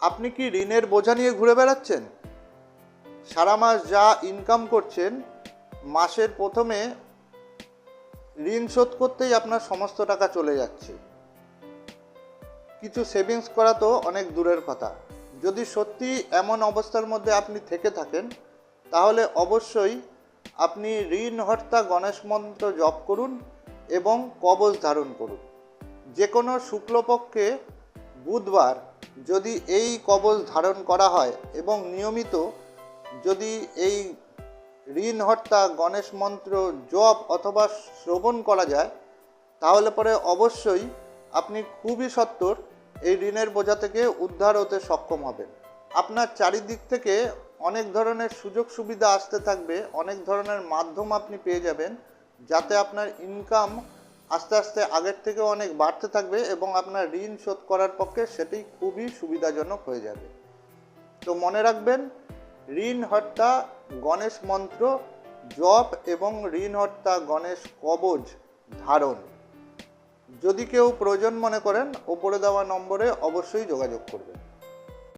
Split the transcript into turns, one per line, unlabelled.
আপনি কি ঋণের বোঝা নিয়ে ঘুরে বেড়াচ্ছেন? সারা মাস যা ইনকাম করছেন, মাসের প্রথমে ঋণ শোধ করতেই আপনার সমস্ত টাকা চলে যাচ্ছে। কিছু সেভিংস করা তো অনেক দূরের কথা। যদি সত্যি এমন অবস্থার মধ্যে আপনি থেকে থাকেন, তাহলে অবশ্যই আপনি ঋণহর্তা গণেশ মন্ত্র জপ করুন এবং কবচ ধারণ করুন। যে কোনো শুক্লপক্ষে বুধবার যদি এই কবচ ধারণ করা হয় এবং নিয়মিত যদি এই ঋণহর্তা গণেশ মন্ত্র জপ অথবা শ্রবণ করা যায়, তাহলে পরে অবশ্যই আপনি খুবই সত্বর এই ঋণের বোঝা থেকে উদ্ধার হতে সক্ষম হবেন। আপনার চারিদিক থেকে অনেক ধরনের সুযোগ সুবিধা আসতে থাকবে, অনেক ধরনের মাধ্যম আপনি পেয়ে যাবেন, যাতে আপনার ইনকাম আস্তে আস্তে আগের থেকে অনেক বাড়তে থাকবে এবং আপনার ঋণ শোধ করার পক্ষে সেটি খুবই সুবিধাজনক হয়ে যাবে। তো মনে রাখবেন, ঋণহর্তা গণেশ মন্ত্র জপ এবং ঋণহর্তা গণেশ কবচ ধারণ। যদি কেউ প্রয়োজন মনে করেন, ওপরে দেওয়া নম্বরে অবশ্যই যোগাযোগ করবেন।